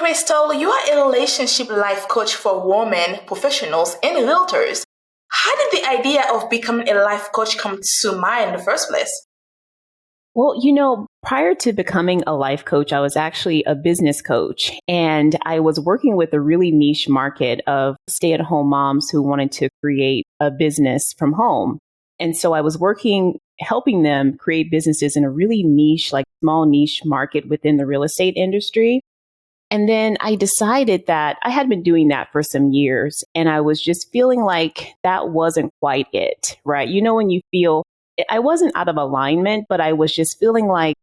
Christal, you are a relationship life coach for women, professionals, and realtors. How did the idea of becoming a life coach come to mind in the first place? Well, prior to becoming a life coach, I was actually a business coach, and I was working with a really niche market of stay-at-home moms who wanted to create a business from home. And so I was helping them create businesses in a really niche, like small niche market within the real estate industry. And then I decided that I had been doing that for some years, and I was just feeling like that wasn't quite it, right? When you feel I wasn't out of alignment, but I was just feeling like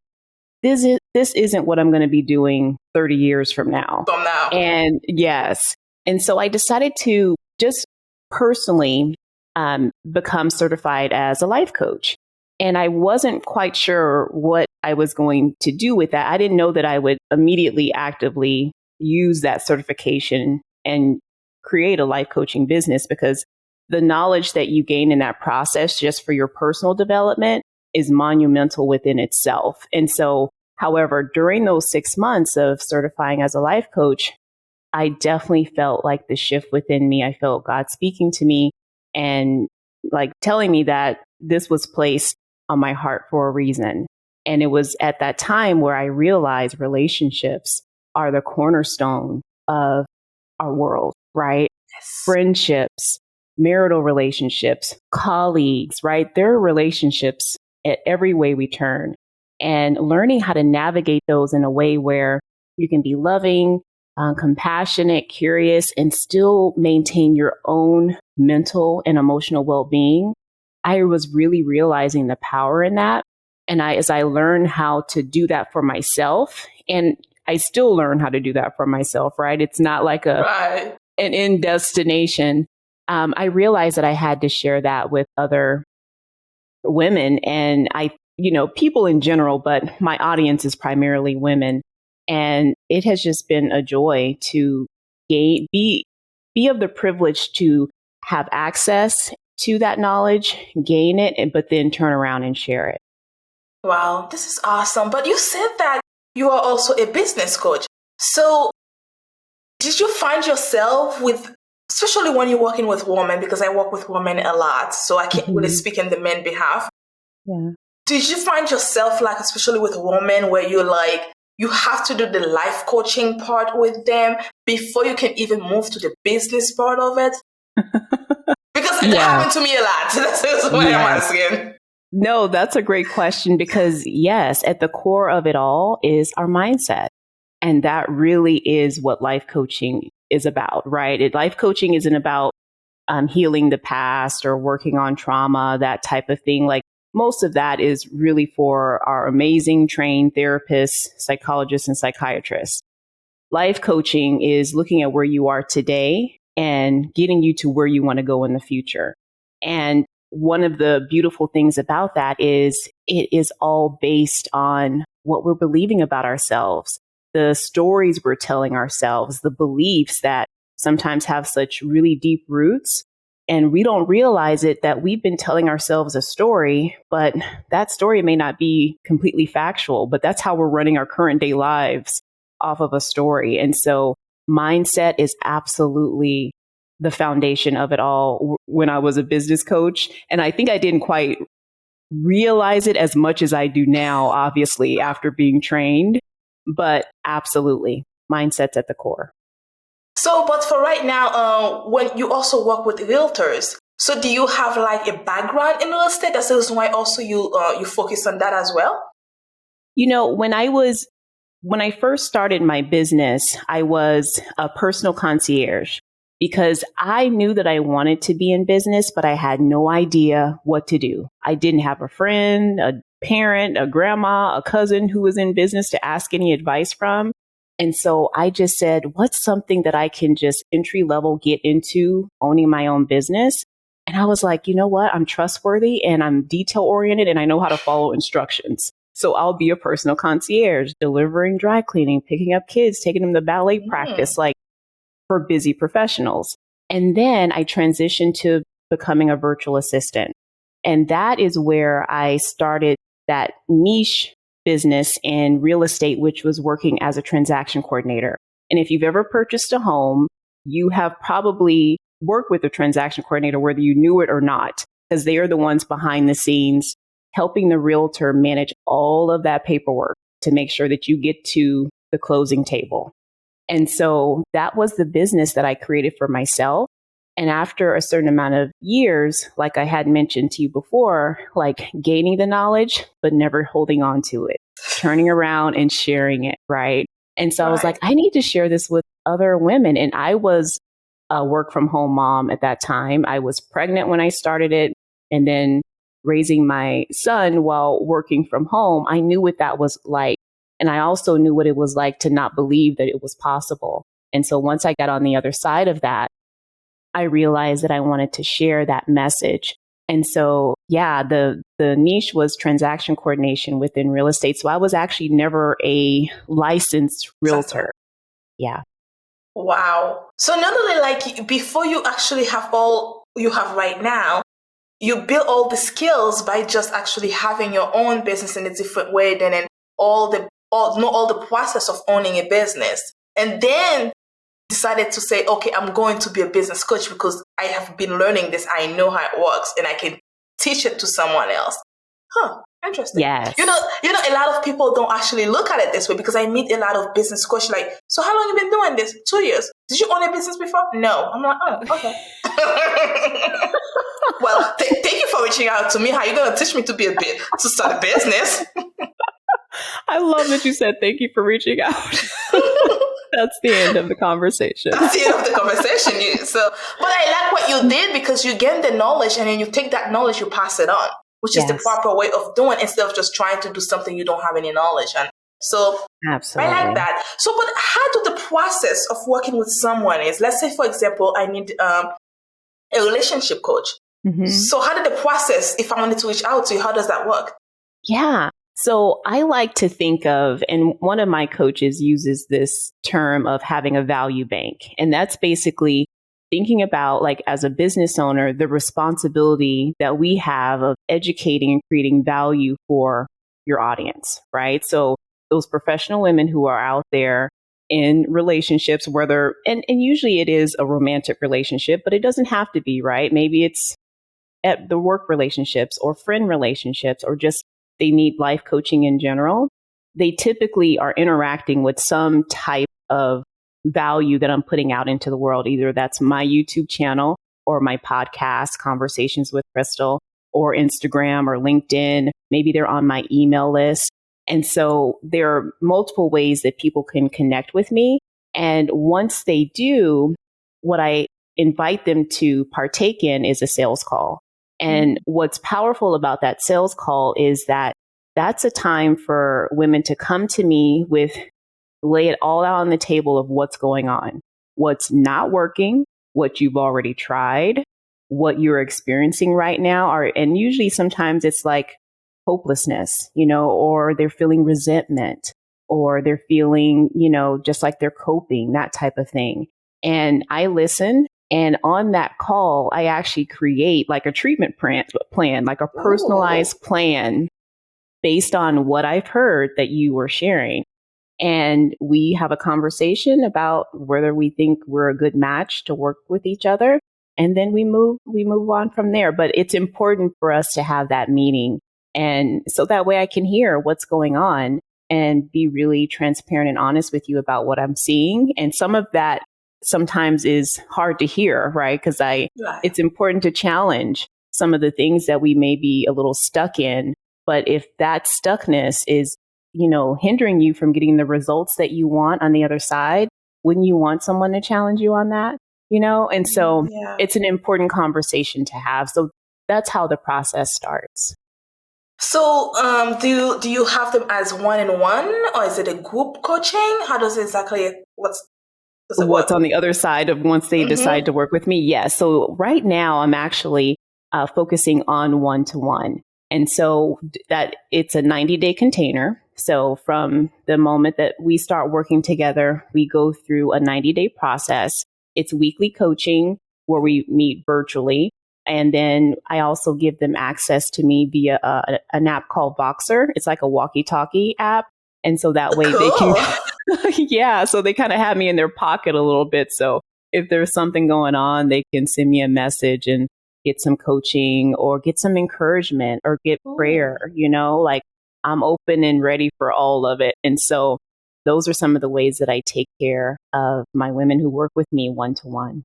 this isn't what I'm going to be doing 30 years from now. And yes. And so I decided to just personally become certified as a life coach. And I wasn't quite sure what I was going to do with that. I didn't know that I would immediately actively use that certification and create a life coaching business, because the knowledge that you gain in that process just for your personal development is monumental within itself. And so, however, during those 6 months of certifying as a life coach, I definitely felt like the shift within me. I felt God speaking to me and like telling me that this was placed on my heart for a reason. And it was at that time where I realized relationships are the cornerstone of our world, right? Yes. Friendships, marital relationships, colleagues, right? There are relationships at every way we turn, and learning how to navigate those in a way where you can be loving, compassionate, curious, and still maintain your own mental and emotional well-being. I was really realizing the power in that. And as I learned how to do that for myself, and I still learn how to do that for myself, right? It's not like an end destination. I realized that I had to share that with other women and people in general, but my audience is primarily women. And it has just been a joy to be of the privilege to have access to that knowledge, gain it, but then turn around and share it. Wow, this is awesome. But you said that you are also a business coach. So did you find yourself especially when you're working with women, because I work with women a lot, so I can't really speak in the men behalf. Yeah. Did you find yourself especially with women, where you have to do the life coaching part with them before you can even move to the business part of it? Because it happened to me a lot. That's why I'm asking. No, that's a great question, because yes, at the core of it all is our mindset. And that really is what life coaching is about, right? Life coaching isn't about healing the past or working on trauma, that type of thing. Like, most of that is really for our amazing trained therapists, psychologists, and psychiatrists. Life coaching is looking at where you are today and getting you to where you want to go in the future. And one of the beautiful things about that is it is all based on what we're believing about ourselves, the stories we're telling ourselves, the beliefs that sometimes have such really deep roots. And we don't realize it that we've been telling ourselves a story, but that story may not be completely factual, but that's how we're running our current day lives, off of a story. And so mindset is absolutely the foundation of it all when I was a business coach. And I think I didn't quite realize it as much as I do now, obviously, after being trained, but absolutely mindset's at the core. So, but for right now, when you also work with realtors, so do you have a background in real estate? That's the reason why also you focus on that as well? When I first started my business, I was a personal concierge, because I knew that I wanted to be in business, but I had no idea what to do. I didn't have a friend, a parent, a grandma, a cousin who was in business to ask any advice from. And so I just said, what's something that I can just entry level get into owning my own business? And I was like, you know what? I'm trustworthy and I'm detail oriented and I know how to follow instructions. So I'll be a personal concierge, delivering dry cleaning, picking up kids, taking them to ballet practice, for busy professionals. And then I transitioned to becoming a virtual assistant. And that is where I started that niche business in real estate, which was working as a transaction coordinator. And if you've ever purchased a home, you have probably worked with a transaction coordinator, whether you knew it or not, because they are the ones behind the scenes helping the realtor manage all of that paperwork to make sure that you get to the closing table. And so that was the business that I created for myself. And after a certain amount of years, like I had mentioned to you before, like gaining the knowledge, but never holding on to it, turning around and sharing it, right? And so I was like, I need to share this with other women. And I was a work from home mom at that time. I was pregnant when I started it, and then raising my son while working from home. I knew what that was like. And I also knew what it was like to not believe that it was possible. And so once I got on the other side of that, I realized that I wanted to share that message. And so, yeah, the niche was transaction coordination within real estate. So I was actually never a licensed realtor. Yeah. Wow. So not only like before you actually have all you have right now, you build all the skills by just actually having your own business in a different way than in all the process of owning a business. And then decided to say, okay, I'm going to be a business coach because I have been learning this. I know how it works and I can teach it to someone else. Huh. Interesting. Yes. You know, a lot of people don't actually look at it this way because I meet a lot of business coaches like, so how long you been doing this? 2 years. Did you own a business before? No. I'm like, oh, okay. Well, thank you for reaching out to me. How are you going to teach me to start a business? I love that you said thank you for reaching out. That's the end of the conversation. That's the end of the conversation. But I like what you did because you gain the knowledge and then you take that knowledge, you pass it on, which is the proper way of doing it instead of just trying to do something you don't have any knowledge on. So absolutely. I like that. So, but how do the process of working with someone is? Let's say, for example, I need a relationship coach. Mm-hmm. So how did the process, if I wanted to reach out to you, how does that work? Yeah. So I like to think of, and one of my coaches uses this term of having a value bank. And that's basically thinking about, like, as a business owner, the responsibility that we have of educating and creating value for your audience, right? So those professional women who are out there in relationships, whether, and usually it is a romantic relationship, but it doesn't have to be, right? Maybe it's at the work relationships or friend relationships, or just they need life coaching in general. They typically are interacting with some type of value that I'm putting out into the world. Either that's my YouTube channel or my podcast, Conversations with Christal, or Instagram or LinkedIn. Maybe they're on my email list. And so there are multiple ways that people can connect with me. And once they do, what I invite them to partake in is a sales call. And what's powerful about that sales call is that that's a time for women to come to me with, lay it all out on the table of what's going on, what's not working, what you've already tried, what you're experiencing right now. And usually sometimes it's like hopelessness, or they're feeling resentment, or they're feeling, just like they're coping, that type of thing. And I listen. And on that call, I actually create like a treatment plan, like a personalized plan based on what I've heard that you were sharing. And we have a conversation about whether we think we're a good match to work with each other. And then we move on from there. But it's important for us to have that meeting. And so that way I can hear what's going on and be really transparent and honest with you about what I'm seeing. And some of that sometimes is hard to hear, right? Because it's important to challenge some of the things that we may be a little stuck in. But if that stuckness is, hindering you from getting the results that you want on the other side, wouldn't you want someone to challenge you on that? And so it's an important conversation to have. So that's how the process starts. So do you have them as one-on-one, or is it a group coaching? How does it exactly, what's on the other side of once they decide to work with me? Yes. So right now I'm actually focusing on one-to-one. And so that it's a 90-day container. So from the moment that we start working together, we go through a 90-day process. It's weekly coaching where we meet virtually. And then I also give them access to me via an app called Voxer. It's like a walkie-talkie app. And so that way they Cool. can, yeah, so they kind of have me in their pocket a little bit. So if there's something going on, they can send me a message and get some coaching or get some encouragement or get prayer, like I'm open and ready for all of it. And so those are some of the ways that I take care of my women who work with me one-to-one.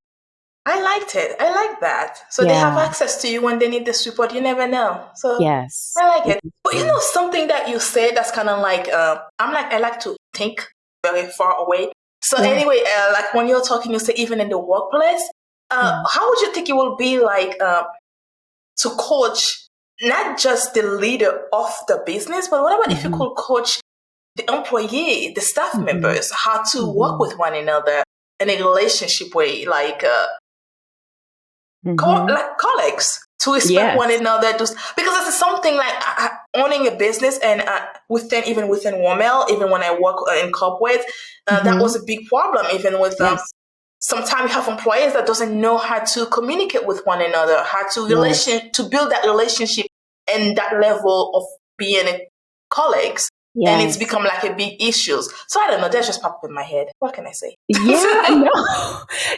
I liked it. I like that. So they have Yeah. access to you when they need the support. You never know. So Yes. I like This it. is But true. something that you said that's kind of like, I like to think very far away. So Yeah. anyway, like when you're talking, you say even in the workplace, Yeah. how would you think it will be like to coach not just the leader of the business, but what about if you Mhm. could coach the employee, the staff Mhm. members, how to work Mhm. with one another in a relationship way, like Mhm. like colleagues, to respect Yes. one another, because it's something like owning a business, and even within WomLEAD, even when I work in corporate, that Mhm. was a big problem. Even with Yes. sometimes you have employees that doesn't know how to communicate with one another, how to Yes. to build that relationship and that level of being colleagues, and it's Yes. become like a big issue. So I don't know. That's just popped in my head. What can I say? Yeah, no,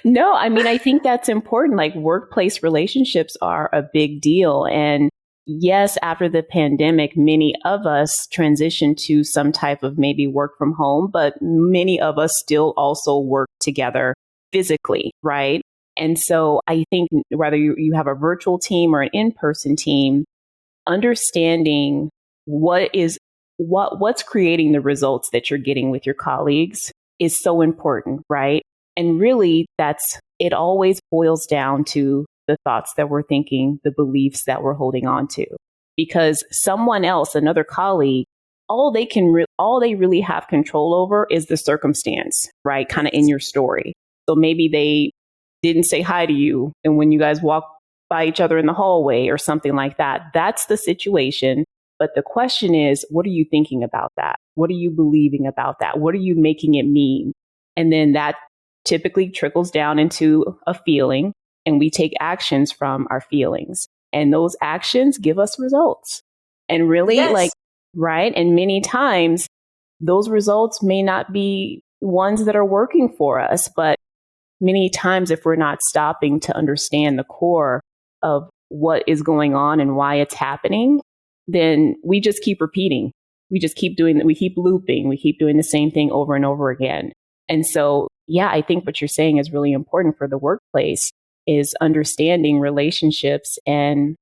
no. I mean, I think that's important. Like workplace relationships are a big deal. And yes, after the pandemic, many of us transitioned to some type of maybe work from home, but many of us still also work together physically, right? And so I think whether you have a virtual team or an in-person team, understanding what's creating the results that you're getting with your colleagues is so important, right? And really it always boils down to the thoughts that we're thinking, the beliefs that we're holding on to. Because someone else, another colleague, all they really have control over is the circumstance, right? Kind of in your story. So maybe they didn't say hi to you, and when you guys walk by each other in the hallway or something like that. That's the situation. But the question is, what are you thinking about that? What are you believing about that? What are you making it mean? And then that typically trickles down into a feeling, and we take actions from our feelings. And those actions give us results. And really, Yes. right? And many times, those results may not be ones that are working for us, but many times, if we're not stopping to understand the core of what is going on and why it's happening, then we just keep repeating. We just keep doing that. We keep looping. We keep doing the same thing over and over again. And so, yeah, I think what you're saying is really important for the workplace is understanding relationships and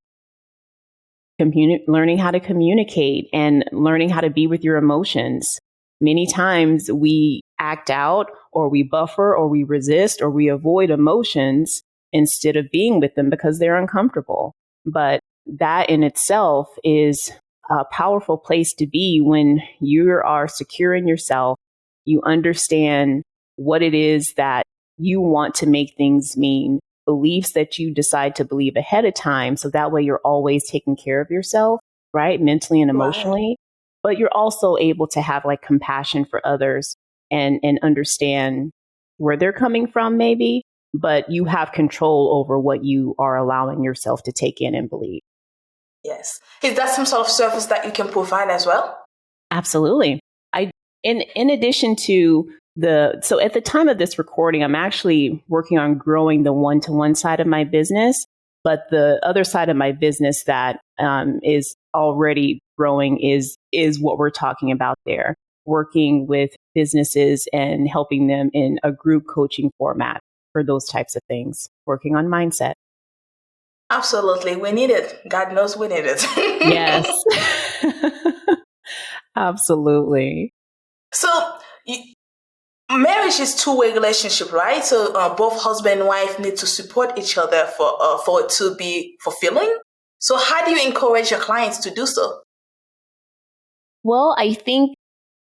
learning how to communicate and learning how to be with your emotions. Many times we act out or we buffer or we resist or we avoid emotions instead of being with them because they're uncomfortable. But that in itself is a powerful place to be when you are secure in yourself. You understand what it is that you want to make things mean, beliefs that you decide to believe ahead of time. So that way you're always taking care of yourself, right? Mentally and Right. emotionally. But you're also able to have like compassion for others and understand where they're coming from, maybe, but you have control over what you are allowing yourself to take in and believe. Yes. Is that some sort of service that you can provide as well? Absolutely. I in addition to so at the time of this recording, I'm actually working on growing the one-to-one side of my business, but the other side of my business that is already growing is what we're talking about there, working with businesses and helping them in a group coaching format for those types of things, working on mindset. Absolutely. We need it. God knows we need Yes. it. Absolutely. So, y- marriage is two-way relationship, right? So, both husband and wife need to support each other for it to be fulfilling. So, how do you encourage your clients to do so? Well, I think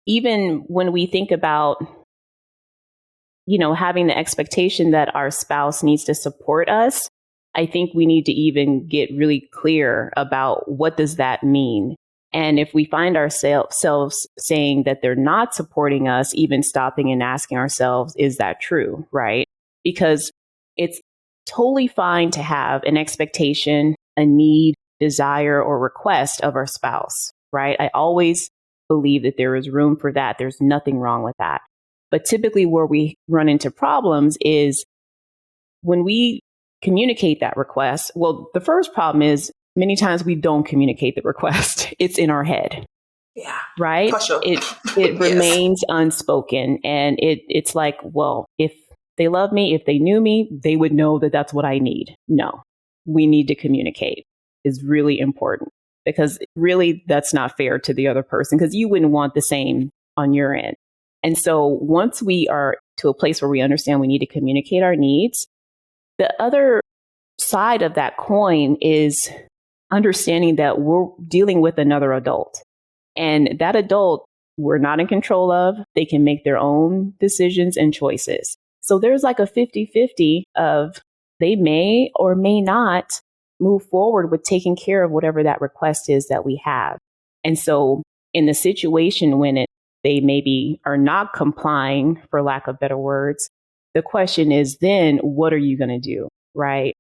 even when we think about, having the expectation that our spouse needs to support us, I think we need to even get really clear about what does that mean. And if we find ourselves saying that they're not supporting us, even stopping and asking ourselves, is that true? Right? Because it's totally fine to have an expectation, a need, desire, or request of our spouse, right? I always believe that there is room for that. There's nothing wrong with that. But typically where we run into problems is when we communicate that request. Well, the first problem is many times we don't communicate the request. It's in our head. Yeah. Right? For sure. It Yes. remains unspoken. And it's like, well, if they love me, if they knew me, they would know that that's what I need. No, we need to communicate is really important, because really that's not fair to the other person, because you wouldn't want the same on your end. And so once we are to a place where we understand we need to communicate our needs, the other side of that coin is understanding that we're dealing with another adult. And that adult, we're not in control of. They can make their own decisions and choices. So there's like a 50-50 of they may or may not move forward with taking care of whatever that request is that we have. And so in the situation when they maybe are not complying, for lack of better words, the question is then, what are you going to do? Right?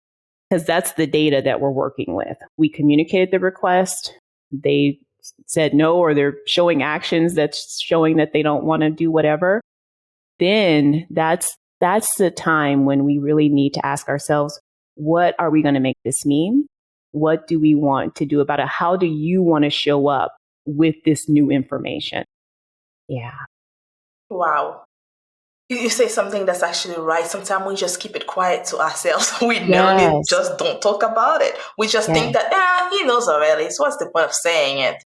Because that's the data that we're working with. We communicated the request. They said no, or they're showing actions that's showing that they don't want to do whatever. Then that's the time when we really need to ask ourselves, what are we going to make this mean? What do we want to do about it? How do you want to show up with this new information? Yeah. Wow. You say something that's actually right. Sometimes we just keep it quiet to ourselves. We nearly just don't talk about it. We just think that, he knows already. So what's the point of saying it?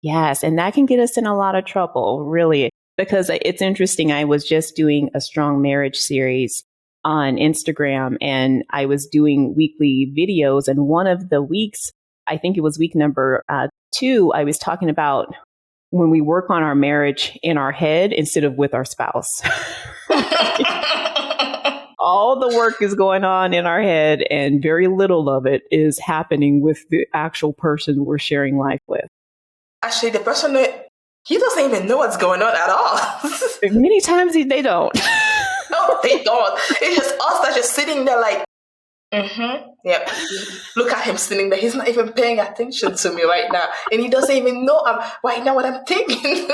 Yes. And that can get us in a lot of trouble, really, because it's interesting. I was just doing a strong marriage series on Instagram, and I was doing weekly videos. And one of the weeks, I think it was week number 2, I was talking about when we work on our marriage in our head instead of with our spouse. All the work is going on in our head, and very little of it is happening with the actual person we're sharing life with. Actually, the person, he doesn't even know what's going on at all. Many times they don't. No, they don't. It's just us that's just sitting there like, yep. Look at him sitting there. He's not even paying attention to me right now. And he doesn't even know right now what I'm thinking.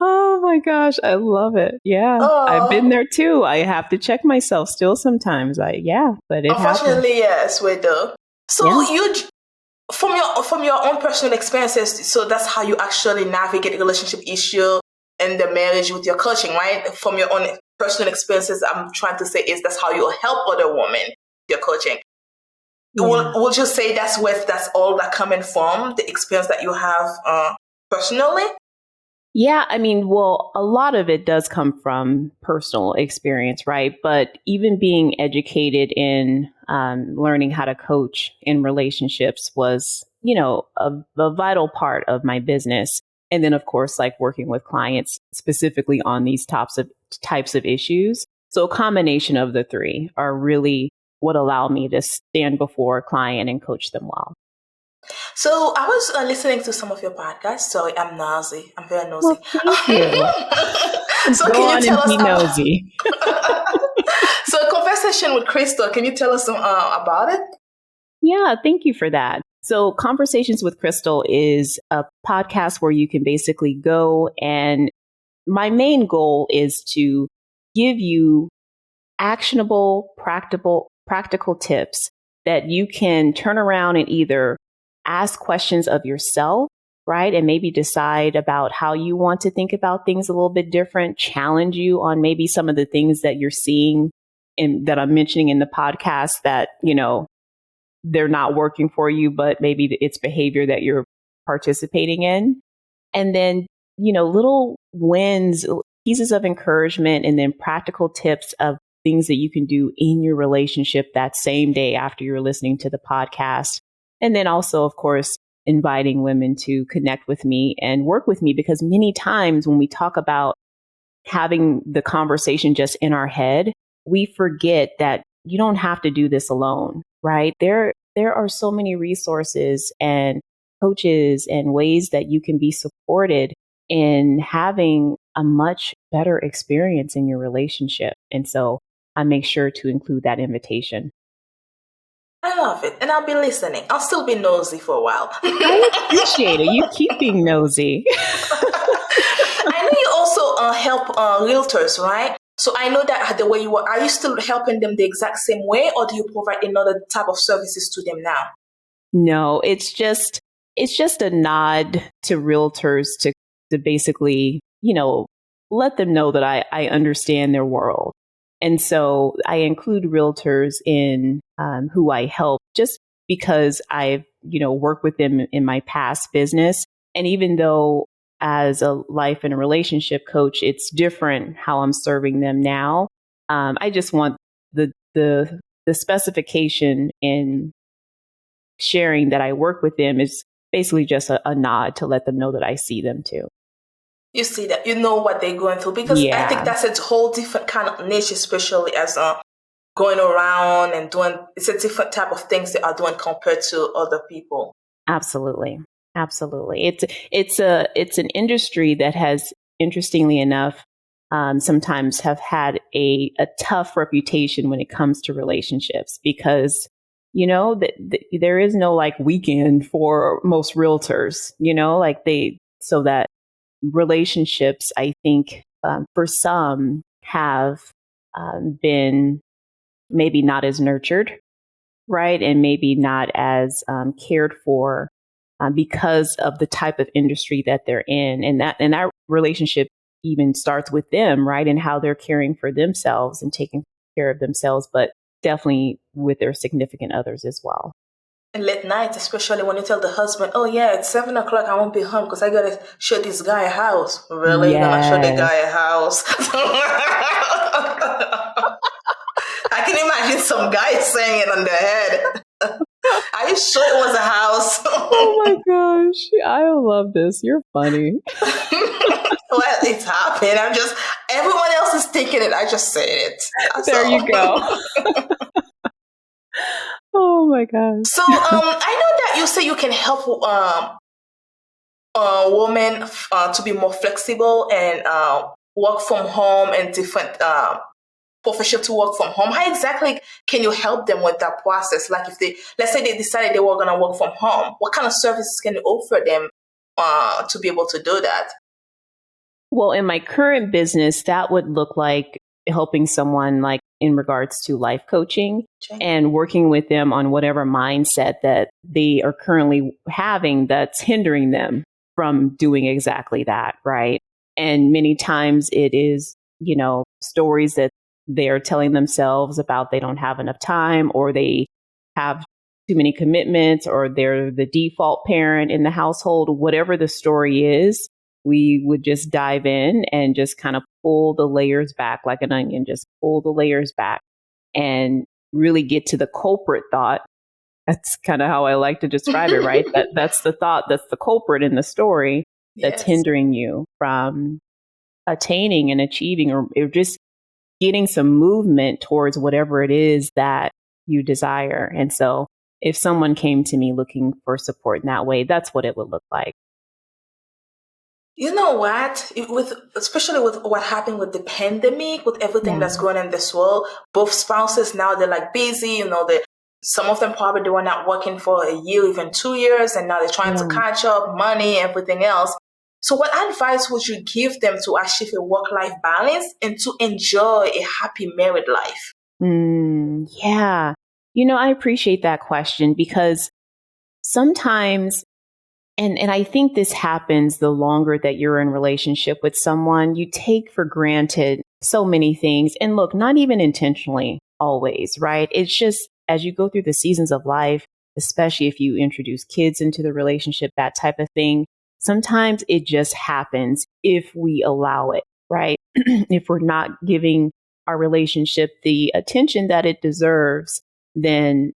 Oh my gosh, I love it. Yeah. I've been there too. I have to check myself still sometimes. But it unfortunately, happens. Yes, we do. So you, from your own personal experiences, so that's how you actually navigate a relationship issue and the marriage with your coaching, right? From your own personal experiences, I'm trying to say is that's how you help other women, your coaching. Yeah. Would you say that's all that coming from the experience that you have personally? Yeah, I mean, well, a lot of it does come from personal experience, right? But even being educated in learning how to coach in relationships was, a vital part of my business. And then, of course, like working with clients specifically on these types of issues. So a combination of the three are really what allow me to stand before a client and coach them well. So I was listening to some of your podcasts. Sorry, I'm nosy. I'm very nosy. Well, thank you. So Go can you tell us be nosy? So Conversation with Christal, can you tell us about it? Yeah, thank you for that. So Conversations with Christal is a podcast where you can basically go, and my main goal is to give you actionable, practical tips that you can turn around and either ask questions of yourself, right? And maybe decide about how you want to think about things a little bit different, challenge you on maybe some of the things that you're seeing and that I'm mentioning in the podcast that, they're not working for you, but maybe it's behavior that you're participating in. And then, little wins, pieces of encouragement, and then practical tips of things that you can do in your relationship that same day after you're listening to the podcast. And then also, of course, inviting women to connect with me and work with me, because many times when we talk about having the conversation just in our head, we forget that you don't have to do this alone, right? There are so many resources and coaches and ways that you can be supported in having a much better experience in your relationship. And so I make sure to include that invitation. I love it. And I'll be listening. I'll still be nosy for a while. I appreciate it. You keep being nosy. I know you also help realtors, right? So I know that the way you work, are you still helping them the exact same way, or do you provide another type of services to them now? No, it's just a nod to realtors to basically, let them know that I understand their world. And so I include realtors in who I help just because I've, worked with them in my past business. And even though as a life and a relationship coach, it's different how I'm serving them now. I just want the specification in sharing that I work with them is basically just a nod to let them know that I see them too. You see that, you know what they're going through, because I think Yeah, that's a whole different kind of niche, especially as going around and doing, it's a different type of things they are doing compared to other people. absolutely. Absolutely. It's an industry that has, interestingly enough, sometimes have had a tough reputation when it comes to relationships because there is no like weekend for most realtors, like so that relationships, I think, for some have been maybe not as nurtured, right? And maybe not as cared for because of the type of industry that they're in. And that relationship even starts with them, right? And how they're caring for themselves and taking care of themselves, but definitely with their significant others as well. And late night, especially when you tell the husband, "Oh yeah, it's 7 o'clock. I won't be home because I gotta show this guy a house." Really, you're gonna show the Yes. guy a house? I can imagine some guy saying it on their head. Are you sure it was a house? Oh my gosh. I love this. You're funny. Well, it's happened. Everyone else is thinking it. I just said it. That's There you all. go. Oh my gosh. So, I know that you say you can help women to be more flexible and work from home and different profession to work from home. How exactly can you help them with that process? Like if let's say they decided they were going to work from home, what kind of services can you offer them to be able to do that? Well, in my current business, that would look like helping someone like in regards to life coaching Okay. and working with them on whatever mindset that they are currently having that's hindering them from doing exactly that, right? And many times it is, stories that they are telling themselves about they don't have enough time or they have too many commitments or they're the default parent in the household, whatever the story is, we would just dive in and just kind of pull the layers back like an onion, just pull the layers back and really get to the culprit thought. That's kind of how I like to describe it, right? That's the thought, that's the culprit in the story that's Yes. hindering you from attaining and achieving or just getting some movement towards whatever it is that you desire. And so if someone came to me looking for support in that way, that's what it would look like. You know what? With especially with what happened with the pandemic, with everything Yeah. that's going on in this world, both spouses now they're like busy. Some of them probably they were not working for a year, even 2 years, and now they're trying to Yeah. catch up, money, everything else. So, what advice would you give them to achieve a work-life balance and to enjoy a happy married life? Yeah. I appreciate that question because sometimes, and I think this happens the longer that you're in relationship with someone, you take for granted so many things. And look, not even intentionally always, right? It's just as you go through the seasons of life, especially if you introduce kids into the relationship, that type of thing, sometimes it just happens if we allow it, right? If we're not giving our relationship the attention that it deserves, then,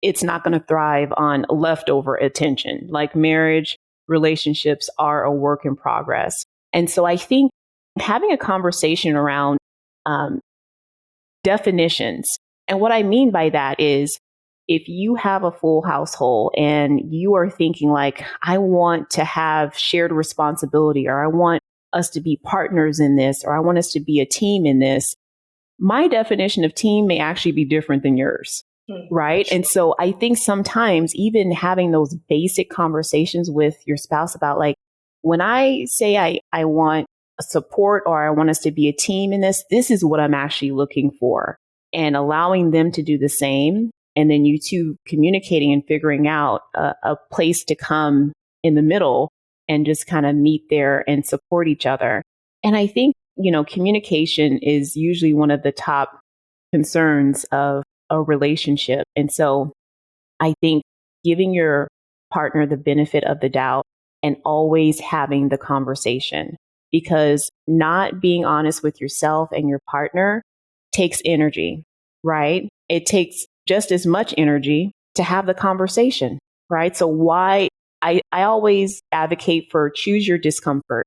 it's not going to thrive on leftover attention. Like marriage, relationships are a work in progress. And so I think having a conversation around um, definitions, and what I mean by that is if you have a full household and you are thinking like, I want to have shared responsibility, or I want us to be partners in this, or I want us to be a team in this, my definition of team may actually be different than yours. Right. Sure. And so I think sometimes even having those basic conversations with your spouse about like, when I say I want support or I want us to be a team in this is what I'm actually looking for, and allowing them to do the same. And then you two communicating and figuring out a place to come in the middle and just kind of meet there and support each other. And I think, communication is usually one of the top concerns of a relationship. And so I think giving your partner the benefit of the doubt and always having the conversation, because not being honest with yourself and your partner takes energy, right? It takes just as much energy to have the conversation, right? So I always advocate for choose your discomfort.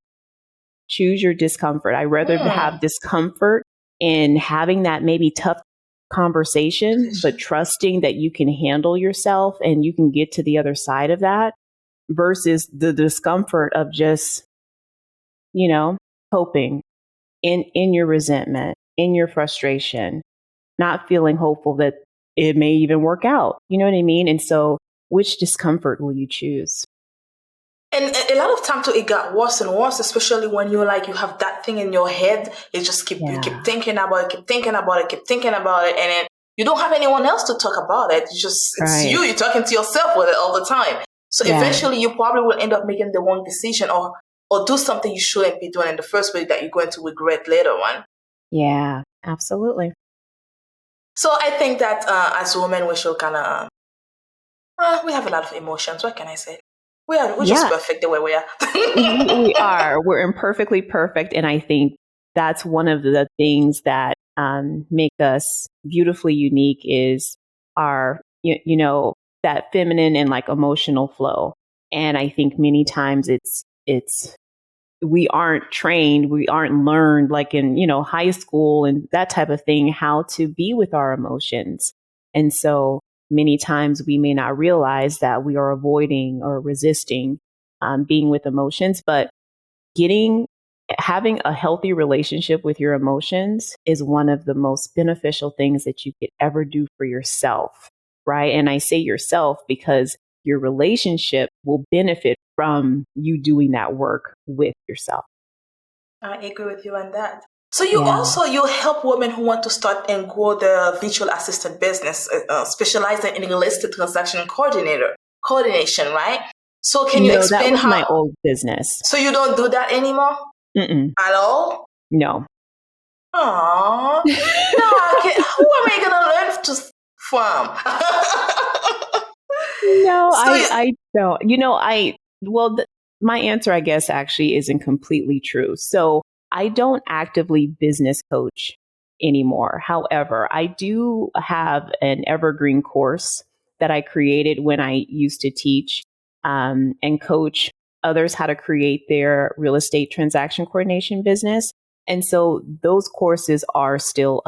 Choose your discomfort. I rather have discomfort in having that maybe tough conversation, but trusting that you can handle yourself and you can get to the other side of that versus the discomfort of just, hoping in your resentment, in your frustration, not feeling hopeful that it may even work out. You know what I mean? And so which discomfort will you choose? And a lot of time too, it got worse and worse, especially when you're like, you have that thing in your head. You just you keep thinking about it, keep thinking about it, keep thinking about it. And then you don't have anyone else to talk about it. It's you're talking to yourself with it all the time. So eventually you probably will end up making the wrong decision or do something you shouldn't be doing in the first place that you're going to regret later on. Yeah, absolutely. So I think that as women, we should kind of, we have a lot of emotions. What can I say? We're just perfect the way we are. We are. We're imperfectly perfect. And I think that's one of the things that make us beautifully unique is our, that feminine and like emotional flow. And I think many times we aren't trained, we aren't learned like in, high school and that type of thing, how to be with our emotions. And so many times we may not realize that we are avoiding or resisting being with emotions, but having a healthy relationship with your emotions is one of the most beneficial things that you could ever do for yourself, right? And I say yourself because your relationship will benefit from you doing that work with yourself. I agree with you on that. So you help women who want to start and grow their virtual assistant business, specializing in real estate transaction coordination, right? So can you explain that was my old business. So you don't do that anymore? Mm-mm. At all? No. Aww. No, who am I gonna learn from? No, I don't. My answer, I guess, actually isn't completely true. So I don't actively business coach anymore. However, I do have an evergreen course that I created when I used to teach and coach others how to create their real estate transaction coordination business. And so those courses are still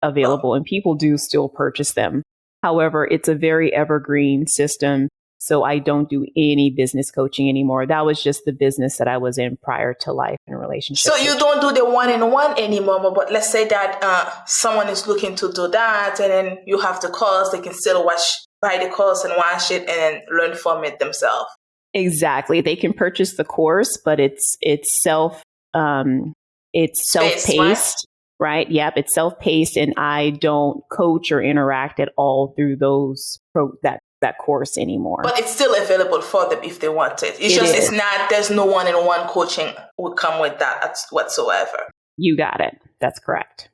available and people do still purchase them. However, it's a very evergreen system. So I don't do any business coaching anymore. That was just the business that I was in prior to life and relationship. So you don't do the one-on-one anymore, but let's say that someone is looking to do that and then you have the course, they can still buy the course and watch it and then learn from it themselves. Exactly. They can purchase the course, but it's self-paced, right? Yep. It's self-paced and I don't coach or interact at all through that course anymore. But it's still available for them if they want it. It's not, there's no one-on-one coaching would come with that whatsoever. You got it. That's correct.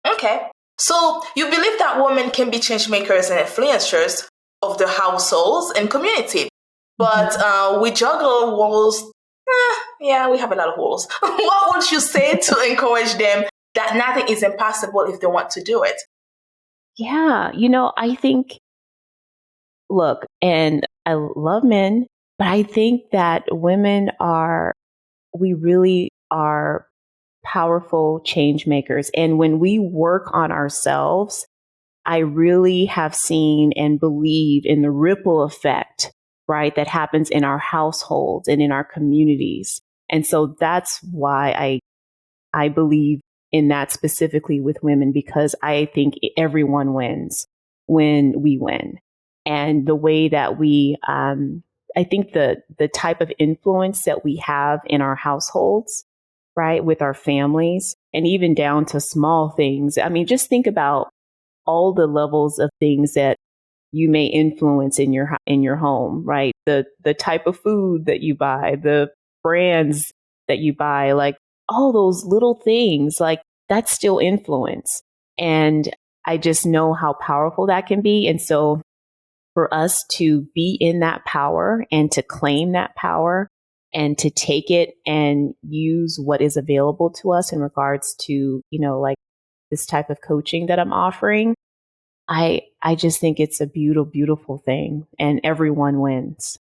Okay. So you believe that women can be change makers and influencers of their households and community. But we juggle walls. We have a lot of walls. What would you say to encourage them that nothing is impossible if they want to do it? Yeah. I think, look, and I love men, but I think that we really are powerful change makers. And when we work on ourselves, I really have seen and believe in the ripple effect, right, that happens in our households and in our communities. And so that's why I believe in that specifically with women, because I think everyone wins. when we win. And the way that I think the type of influence that we have in our households, right, with our families, and even down to small things. I mean, just think about all the levels of things that you may influence in your home, right? The type of food that you buy, the brands that you buy, like all those little things, like that's still influence. And I just know how powerful that can be. And so for us to be in that power and to claim that power and to take it and use what is available to us in regards to, like this type of coaching that I'm offering, I just think it's a beautiful, beautiful thing, and everyone wins.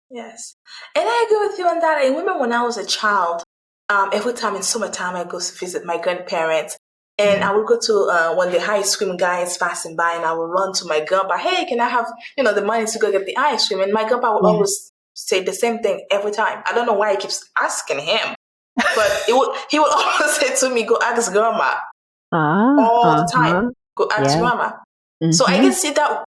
Yes. And I agree with you on that. I remember when I was a child, every time in summertime, I go to visit my grandparents. And I would go to when the ice cream guy is passing by, and I would run to my grandpa, hey, can I have, the money to go get the ice cream? And my grandpa would always say the same thing every time. I don't know why he keeps asking him, but he would always say to me, go ask grandma all the time. Go ask grandma. Mm-hmm. So I can see that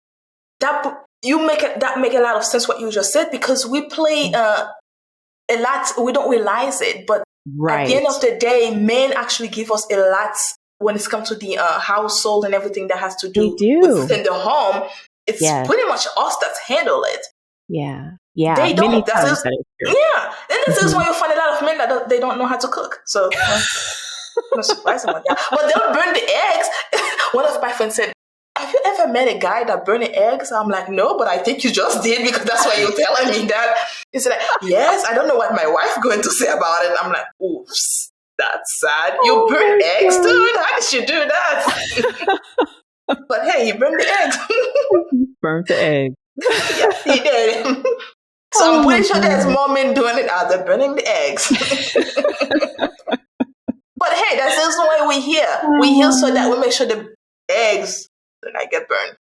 make a lot of sense what you just said, because we play a lot. We don't realize it, but at the end of the day, men actually give us a lot when it's come to the household and everything that has to do within the home. It's pretty much us that handle it. Yeah. They don't. That's true. Yeah. And this is why you find a lot of men that they don't know how to cook. So no surprise about that. But they'll burn the eggs. One of my friends said, have you ever met a guy that burned eggs? I'm like, no, but I think you just did, because that's why you're telling me that. He said, yes, I don't know what my wife's going to say about it. I'm like, oops, that's sad. You burned eggs, dude? How did you do that? But hey, he burned the eggs. Burnt the egg. Yes, he did. So I'm pretty sure there's more men doing it out there, burning the eggs. But hey, that's the reason why we're here. We're here so that we make sure the eggs I get burned.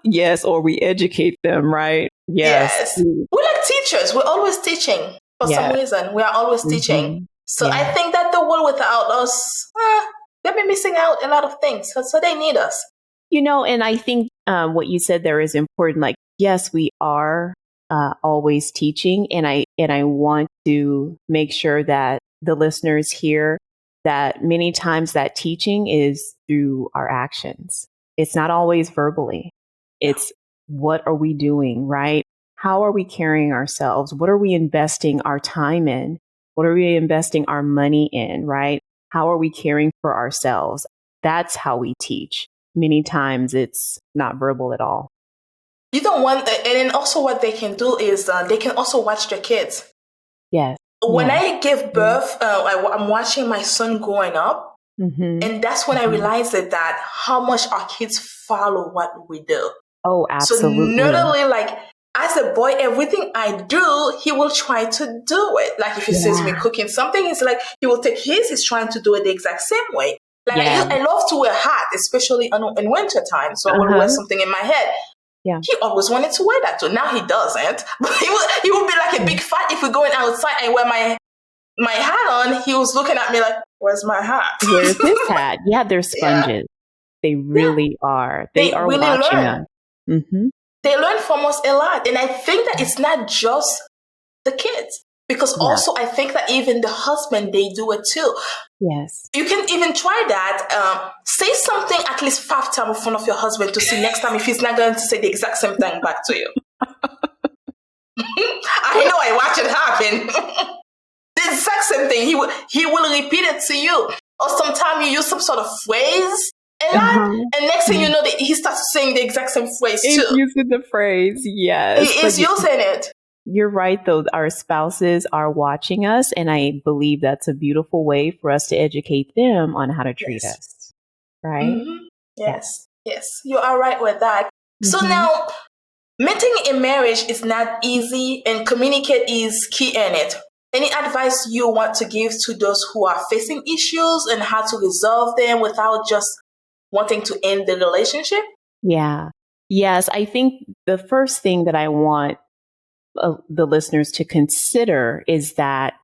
Yes, or we educate them, right? Yes. We're like teachers. We're always teaching for some reason. We are always teaching. So I think that the world without us, they'll be missing out a lot of things. So they need us. And I think what you said there is important. Like, yes, we are always teaching. And I want to make sure that the listeners hear that many times that teaching is through our actions. It's not always verbally. It's what are we doing, right? How are we carrying ourselves? What are we investing our time in? What are we investing our money in, right? How are we caring for ourselves? That's how we teach. Many times it's not verbal at all. You don't want, and then also what they can do is they can also watch their kids. Yes. When I gave birth, I'm watching my son growing up. Mm-hmm. And that's when I realized that how much our kids follow what we do. Oh, absolutely. So not only like, as a boy, everything I do, he will try to do it. Like if he sees me cooking something, it's like he will take he's trying to do it the exact same way. Like I love to wear a hat, especially in winter time. So I will wear something in my head. Yeah. He always wanted to wear that too. Now he doesn't. But he would be like a big fat if we're going outside and wear my hat on. He was looking at me like, where's my hat? Where's his hat? Yeah, they're sponges. They really are. They are really watching us. Mm-hmm. They learn from us a lot. And I think that it's not just the kids. Because also I think that even the husband, they do it too. Yes. You can even try that. Say something at least 5 times in front of your husband to see next time if he's not going to say the exact same thing back to you. I know, I watch it happen. The exact same thing. He will repeat it to you. Or sometimes you use some sort of phrase a lot, and next thing you know, he starts saying the exact same phrase too. He's using the phrase, yes. He is using it. You're right, though. Our spouses are watching us, and I believe that's a beautiful way for us to educate them on how to treat us. Right? Mm-hmm. Yes. You are right with that. Mm-hmm. So now, maintaining a marriage is not easy, and communicate is key in it. Any advice you want to give to those who are facing issues and how to resolve them without just wanting to end the relationship? Yeah. Yes. I think the first thing that I want the listeners to consider is that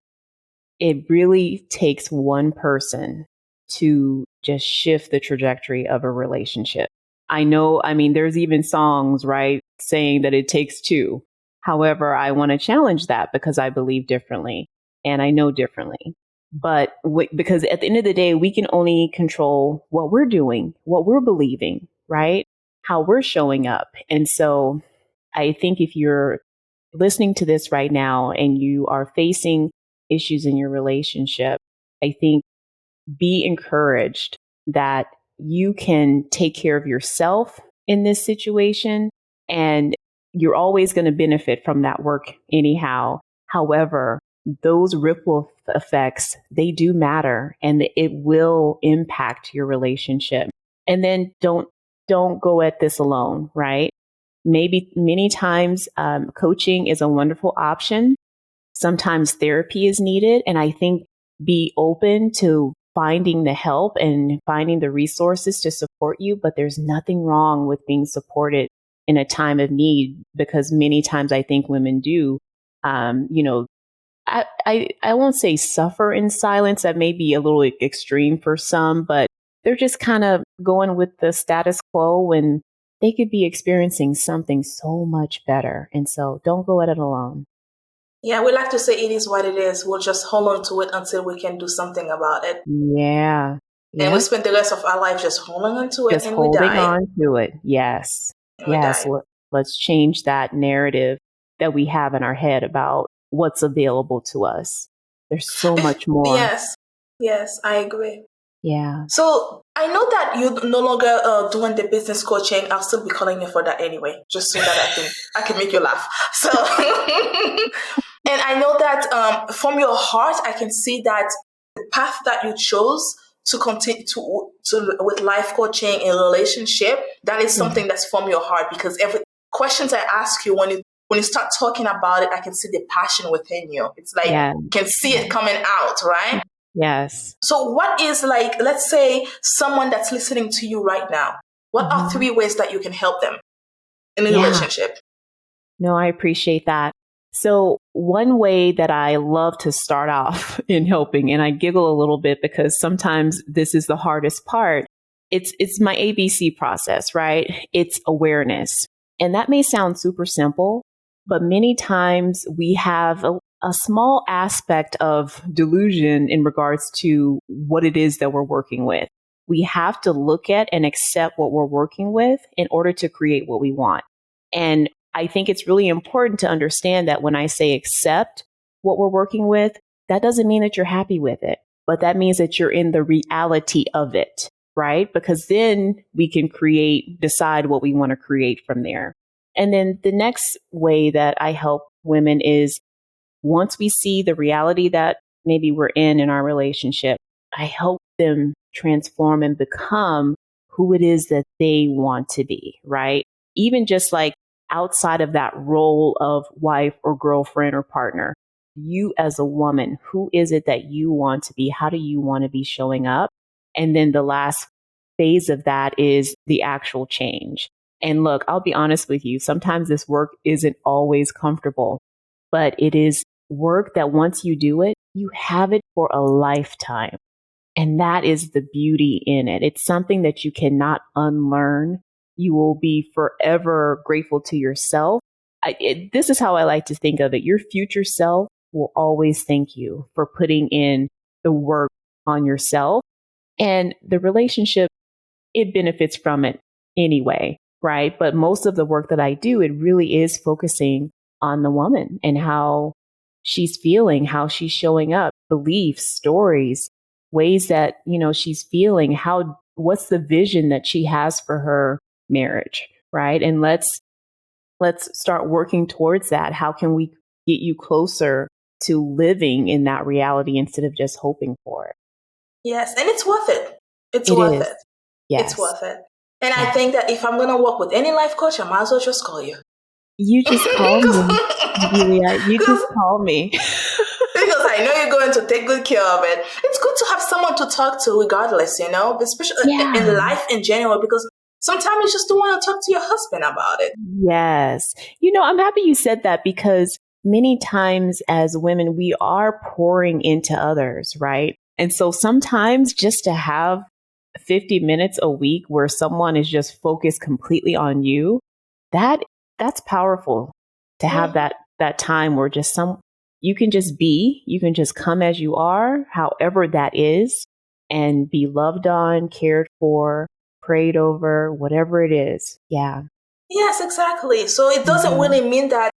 it really takes one person to just shift the trajectory of a relationship. I know, I mean, there's even songs, right, saying that it takes two. However, I want to challenge that because I believe differently and I know differently. But because at the end of the day, we can only control what we're doing, what we're believing, right? How we're showing up. And so I think if you're listening to this right now and you are facing issues in your relationship, I think be encouraged that you can take care of yourself in this situation and you're always going to benefit from that work anyhow. However, those ripple effects, they do matter and it will impact your relationship. And then don't go at this alone, right? Maybe many times coaching is a wonderful option. Sometimes therapy is needed. And I think be open to finding the help and finding the resources to support you. But there's nothing wrong with being supported in a time of need, because many times I think women do, you know, I won't say suffer in silence. That may be a little extreme for some, but they're just kind of going with the status quo when they could be experiencing something so much better. And so don't go at it alone. Yeah, we like to say it is what it is. We'll just hold on to it until we can do something about it. Yeah. And we spend the rest of our life just holding on to it Just and we holding die. on to it. Yes. And we Yes. die. Let's change that narrative that we have in our head about what's available to us. There's so much more. Yes, I agree. Yeah. So I know that you're no longer doing the business coaching. I'll still be calling you for that anyway, just so that I can make you laugh. So, and I know that from your heart, I can see that the path that you chose to continue to with life coaching and relationship, that is something that's from your heart, because every questions I ask you, when you start talking about it, I can see the passion within you. It's like you can see it coming out, right? Yes. So what is, like, let's say someone that's listening to you right now, what are 3 ways that you can help them in a relationship? No, I appreciate that. So one way that I love to start off in helping, and I giggle a little bit because sometimes this is the hardest part. It's my ABC process, right? It's awareness. And that may sound super simple, but many times we have a small aspect of delusion in regards to what it is that we're working with. We have to look at and accept what we're working with in order to create what we want. And I think it's really important to understand that when I say accept what we're working with, that doesn't mean that you're happy with it, but that means that you're in the reality of it, right? Because then we can decide what we want to create from there. And then the next way that I help women is, once we see the reality that maybe we're in our relationship, I help them transform and become who it is that they want to be, right? Even just like outside of that role of wife or girlfriend or partner, you as a woman, who is it that you want to be? How do you want to be showing up? And then the last phase of that is the actual change. And look, I'll be honest with you, sometimes this work isn't always comfortable, but it is work that once you do it, you have it for a lifetime. And that is the beauty in it. It's something that you cannot unlearn. You will be forever grateful to yourself. This is how I like to think of it. Your future self will always thank you for putting in the work on yourself. And the relationship, it benefits from it anyway, right? But most of the work that I do, it really is focusing on the woman and how she's feeling, how she's showing up, beliefs, stories, ways that, she's feeling, what's the vision that she has for her marriage, right? And let's start working towards that. How can we get you closer to living in that reality instead of just hoping for it? Yes, and it's worth it. It's worth it. Yes. It's worth it. And I think that if I'm going to work with any life coach, I might as well just call you. You just call me. Julia, you just call me. Because I know you're going to take good care of it. It's good to have someone to talk to regardless, especially in life in general, because sometimes you just don't want to talk to your husband about it. Yes. I'm happy you said that, because many times as women, we are pouring into others, right? And so sometimes just to have 50 minutes a week where someone is just focused completely on you, that's powerful to have that time where just you can just be, you can just come as you are, however that is, and be loved on, cared for, prayed over, whatever it is. Yeah. Yes, exactly. So it doesn't really mean that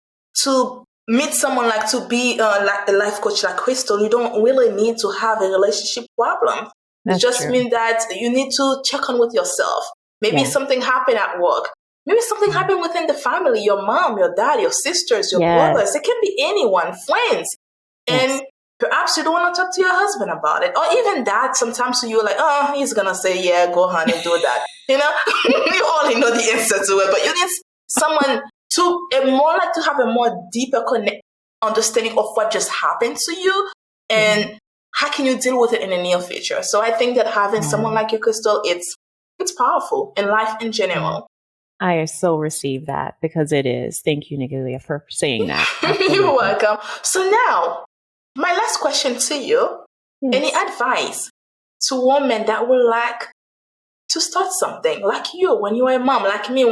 to meet someone like to be like a life coach like Christal, you don't really need to have a relationship problem. It just means that you need to check on with yourself. Maybe something happened at work. Maybe something happened within the family, your mom, your dad, your sisters, your brothers. It can be anyone, friends. And perhaps you don't want to talk to your husband about it. Or even that, sometimes you're like, oh, he's going to say, yeah, go honey, do that. You know, you only know the answer to it, but you need someone to have a more deeper understanding of what just happened to you and how can you deal with it in the near future. So I think that having someone like you, Christal, it's powerful in life in general. I so receive that because it is. Thank you, Nigelia, for saying that. You're welcome. So now, my last question to you, any advice to women that would like to start something like you when you were a mom, like me,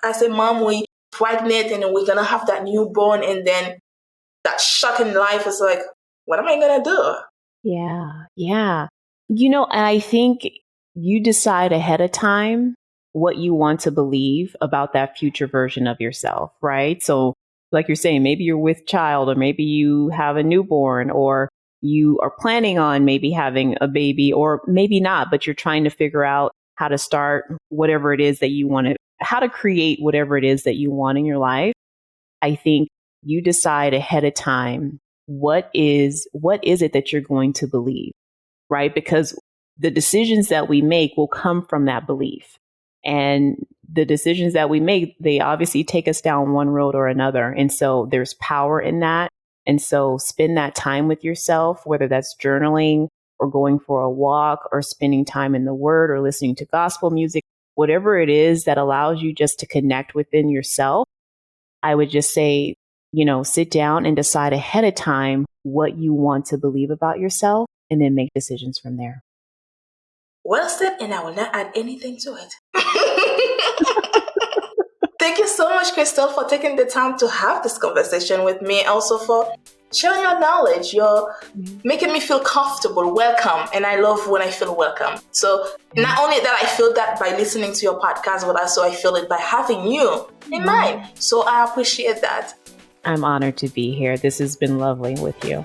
as a mom, we pregnant and we're going to have that newborn and then that shock in life is like, what am I going to do? Yeah. I think you decide ahead of time what you want to believe about that future version of yourself, right? So like you're saying, maybe you're with child or maybe you have a newborn or you are planning on maybe having a baby or maybe not, but you're trying to figure out how to start whatever it is that you want to, how to create whatever it is that you want in your life. I think you decide ahead of time, what is it that you're going to believe, right? Because the decisions that we make will come from that belief. And the decisions that we make, they obviously take us down one road or another. And so there's power in that. And so spend that time with yourself, whether that's journaling or going for a walk or spending time in the Word or listening to gospel music, whatever it is that allows you just to connect within yourself. I would just say, sit down and decide ahead of time what you want to believe about yourself and then make decisions from there. Well said, and I will not add anything to it. Thank you so much, Christal, for taking the time to have this conversation with me. Also for sharing your knowledge. You're making me feel comfortable, welcome. And I love when I feel welcome. So not only that I feel that by listening to your podcast, but also I feel it by having you in mind. So I appreciate that. I'm honored to be here. This has been lovely with you.